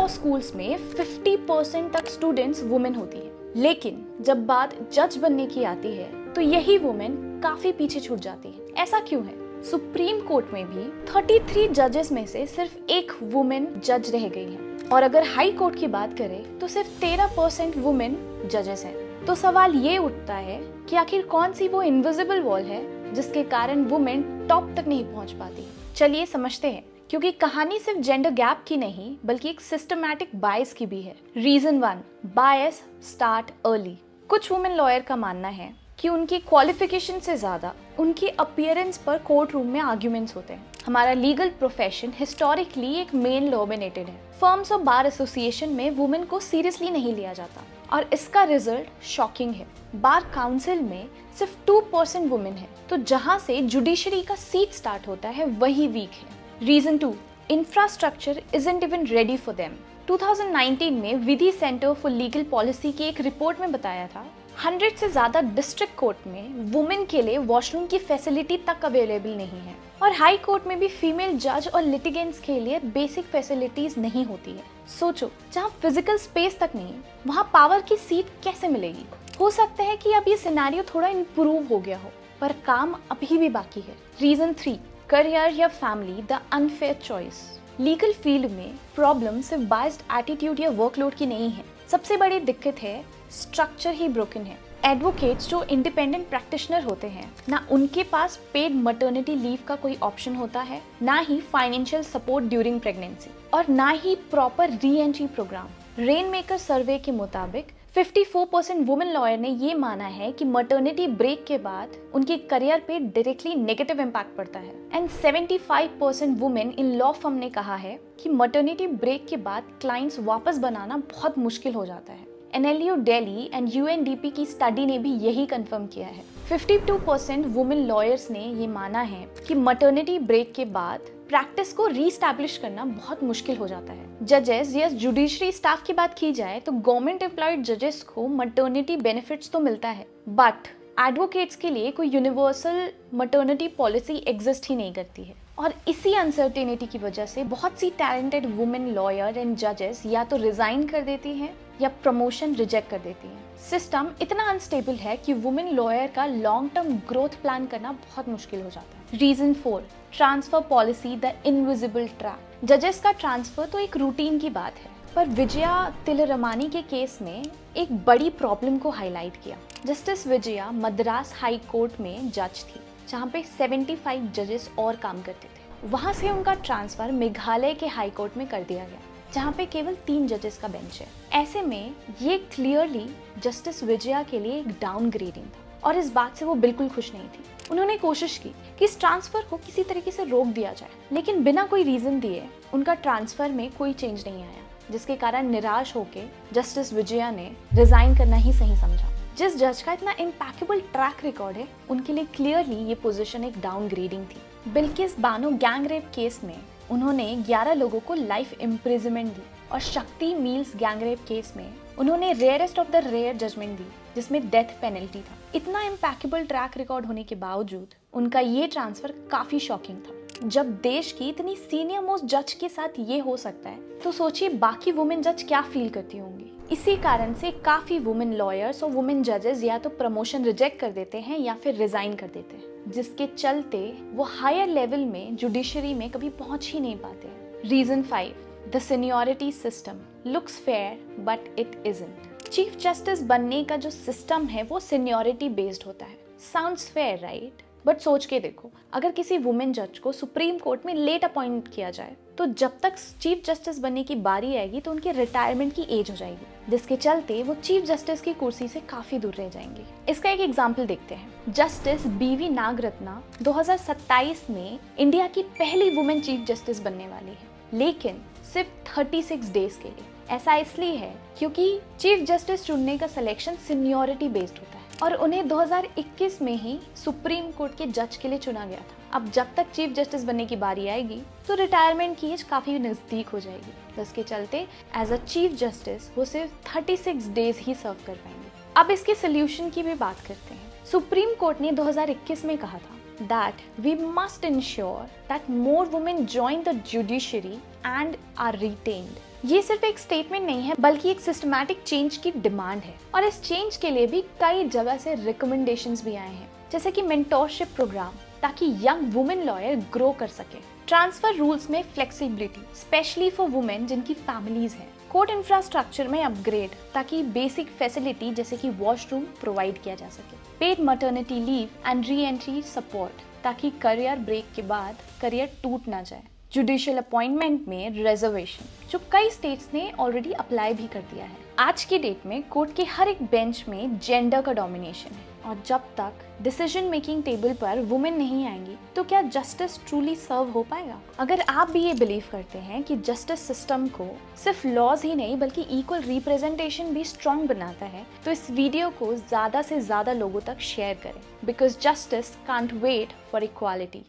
Schools में 50% तक students women होती है, लेकिन जब बात जज बनने की आती है तो यही वुमेन काफी पीछे छूट जाती है। ऐसा क्यों है? सुप्रीम कोर्ट में भी 33 जजेस में से सिर्फ एक वुमेन जज रह गई है, और अगर हाई कोर्ट की बात करें तो सिर्फ 13% वुमेन जजेस हैं। तो सवाल ये उठता है कि आखिर कौन सी वो इनविजिबल वॉल है जिसके कारण वुमेन टॉप तक नहीं पहुंच पाती। चलिए समझते हैं, क्योंकि कहानी सिर्फ जेंडर गैप की नहीं बल्कि एक सिस्टमैटिक बायस की भी है। रीजन 1, बायस स्टार्ट अर्ली। कुछ वुमेन लॉयर का मानना है कि उनकी क्वालिफिकेशन से ज्यादा उनकी अपीयरेंस पर कोर्ट रूम में आर्ग्यूमेंट्स होते हैं। हमारा लीगल प्रोफेशन हिस्टोरिकली एक मेल डोमिनेटेड है। फर्म्स और बार एसोसिएशन में वुमेन को सीरियसली नहीं लिया जाता, और इसका रिजल्ट शॉकिंग है। बार काउंसिल में सिर्फ 2% वुमेन है, तो जहां से जुडिशरी का सीट स्टार्ट होता है वही वीक है। Reason 2, infrastructure isn't even ready for them. 2019 में Vidhi centre for legal policy की एक रिपोर्ट में बताया था 100 से ज्यादा डिस्ट्रिक्ट कोर्ट में वुमेन के लिए वॉशरूम की फैसिलिटी तक अवेलेबल नहीं है, और हाई कोर्ट में भी फीमेल जज और लिटिगेंट्स के लिए बेसिक फैसिलिटीज नहीं होती है। सोचो, जहाँ फिजिकल स्पेस तक नहीं, वहाँ पावर की सीट कैसे मिलेगी? हो सकता है कि अब ये सिनेरियो थोड़ा इम्प्रूव हो गया हो, पर काम अभी भी बाकी है। रीजन 3, करियर या family the unfair choice. Legal field में प्रॉब्लम सिर्फ बायस्ड एटीट्यूड या वर्कलोड की नहीं है। सबसे बड़ी दिक्कत है स्ट्रक्चर ही ब्रोकन है। एडवोकेट्स जो इंडिपेंडेंट प्रैक्टिशनर होते हैं, ना उनके पास पेड मैटरनिटी लीव का कोई ऑप्शन होता है, ना ही फाइनेंशियल सपोर्ट ड्यूरिंग प्रेगनेंसी, और ना ही प्रॉपर री एंट्री प्रोग्राम। रेनमेकर सर्वे के मुताबिक 54% वुमेन लॉयर ने ये माना है कि मैटरनिटी ब्रेक के बाद उनके करियर पे डायरेक्टली नेगेटिव इम्पैक्ट पड़ता है। And 75% women in law firm ने कहा है कि मैटरनिटी ब्रेक के बाद क्लाइंट्स वापस बनाना बहुत मुश्किल हो जाता है। NLU दिल्ली एंड UNDP की स्टडी ने भी यही कंफर्म किया है। 52% वुमेन लॉयर्स ने ये माना है कि मैटरनिटी ब्रेक के बाद प्रैक्टिस को रीस्टैब्लिश करना बहुत मुश्किल हो जाता है। जजेस या जुडिशरी स्टाफ की बात की जाए तो गवर्नमेंट एम्प्लॉयड जजेस को मैटरनिटी बेनिफिट्स तो मिलता है, बट एडवोकेट्स के लिए कोई यूनिवर्सल मैटरनिटी पॉलिसी एग्जिस्ट ही नहीं करती है। और इसी अनसर्टेनिटी की वजह से बहुत सी टैलेंटेड वुमेन लॉयर एंड जजेस या तो रिजाइन कर देती हैं या प्रमोशन रिजेक्ट कर देती हैं। सिस्टम इतना अनस्टेबल है कि वुमेन लॉयर का लॉन्ग टर्म ग्रोथ प्लान करना बहुत मुश्किल हो जाता है। Reason 4, transfer policy the invisible trap. जजेस का ट्रांसफर तो एक रूटीन की बात है, पर विजया तिलरमानी के केस में एक बड़ी प्रॉब्लम को हाईलाइट किया। Justice Vijaya Madras high court में जज थी, जहाँ पे 75 जजेस और काम करते थे। वहाँ से उनका ट्रांसफर मेघालय के हाई कोर्ट में कर दिया गया, जहाँ पे केवल 3 जजेस का बेंच है। ऐसे में ये क्लियरली जस्टिस विजया के लिए एक डाउनग्रेडिंग था, और इस बात से वो बिल्कुल खुश नहीं थी। उन्होंने कोशिश की कि इस ट्रांसफर को किसी तरीके से रोक दिया जाए, लेकिन बिना कोई रीजन दिए उनका ट्रांसफर में कोई चेंज नहीं आया, जिसके कारण निराश होकर जस्टिस विजया ने रिजाइन करना ही सही समझा। जिस जज का इतना इम्पैकेबल ट्रैक रिकॉर्ड है, उनके लिए क्लियरली ये पोजीशन एक डाउनग्रेडिंग थी। Bilkis Bano gang rape case में उन्होंने 11 लोगों को लाइफ इम्प्रिजनमेंट दी, और शक्ति मील्स गैंग रेप केस में उन्होंने rarest of the rare judgement दी, जिसमें डेथ पेनल्टी था। इतना इम्पैकेबल ट्रैक रिकॉर्ड होने के बावजूद उनका ये ट्रांसफर काफी शॉकिंग था। जब देश की इतनी सीनियर मोस्ट जज के साथ ये हो सकता है, तो सोचिए बाकी वुमेन जज क्या फील करती होंगी। इसी कारण से काफी वुमेन लॉयर्स और वुमेन जजेस या तो प्रमोशन रिजेक्ट कर देते हैं या फिर रिजाइन कर देते हैं, जिसके चलते वो हायर लेवल में जुडिशरी में कभी पहुंच ही नहीं पाते हैं। Reason 5, the seniority system looks fair but it isn't. Chief justice बनने का जो सिस्टम है वो सीनियरिटी बेस्ड होता है। Sounds fair right? बट सोच के देखो, अगर किसी वुमेन जज को सुप्रीम कोर्ट में लेट अपॉइंट किया जाए, तो जब तक चीफ जस्टिस बनने की बारी आएगी तो उनकी रिटायरमेंट की एज हो जाएगी, जिसके चलते वो चीफ जस्टिस की कुर्सी से काफी दूर रह जाएंगे। इसका एक एग्जाम्पल देखते हैं। जस्टिस BV नागरत्ना 2027 में इंडिया की पहली वुमेन चीफ जस्टिस बनने वाली है, लेकिन सिर्फ 36 डेज के लिए। ऐसा इसलिए है क्योंकि चीफ जस्टिस चुनने का सिलेक्शन सीनियरिटी बेस्ड होता है, और उन्हें 2021 में ही सुप्रीम कोर्ट के जज के लिए चुना गया था। अब जब तक चीफ जस्टिस बनने की बारी आएगी तो रिटायरमेंट की एज काफी नजदीक हो जाएगी, जिसके चलते एज अ चीफ जस्टिस वो सिर्फ 36 डेज ही सर्व कर पाएंगे। अब इसके सोल्यूशन की भी बात करते हैं। सुप्रीम कोर्ट ने 2021 में कहा था that we must ensure that more women join the judiciary and are retained. ये सिर्फ एक स्टेटमेंट नहीं है बल्कि एक सिस्टमैटिक चेंज की डिमांड है और इस चेंज के लिए भी कई जगह से रिकमेंडेशंस भी आए हैं, जैसे कि मेंटोरशिप प्रोग्राम ताकि यंग वुमेन लॉयर ग्रो कर सके, ट्रांसफर रूल्स में फ्लेक्सिबिलिटी स्पेशली फॉर वुमेन जिनकी फैमिलीज हैं, कोर्ट इंफ्रास्ट्रक्चर में अपग्रेड ताकि बेसिक फैसिलिटी जैसे कि वॉशरूम प्रोवाइड किया जा सके, paid maternity leave and re entry support ताकि करियर ब्रेक के बाद करियर टूट ना जाए, जुडिशियल अपॉइंटमेंट में रिजर्वेशन जो कई स्टेट्स ने ऑलरेडी अप्लाई भी कर दिया है। आज की डेट में कोर्ट के हर एक बेंच में जेंडर का डोमिनेशन है और जब तक डिसीजन मेकिंग टेबल पर वुमेन नहीं आएंगी तो क्या जस्टिस ट्रूली सर्व हो पाएगा? अगर आप भी ये बिलीव करते हैं कि जस्टिस सिस्टम को सिर्फ लॉज ही नहीं बल्कि इक्वल रिप्रेजेंटेशन भी स्ट्रॉन्ग बनाता है तो इस वीडियो को ज़्यादा से ज़्यादा लोगों तक शेयर करें, because justice can't wait for equality.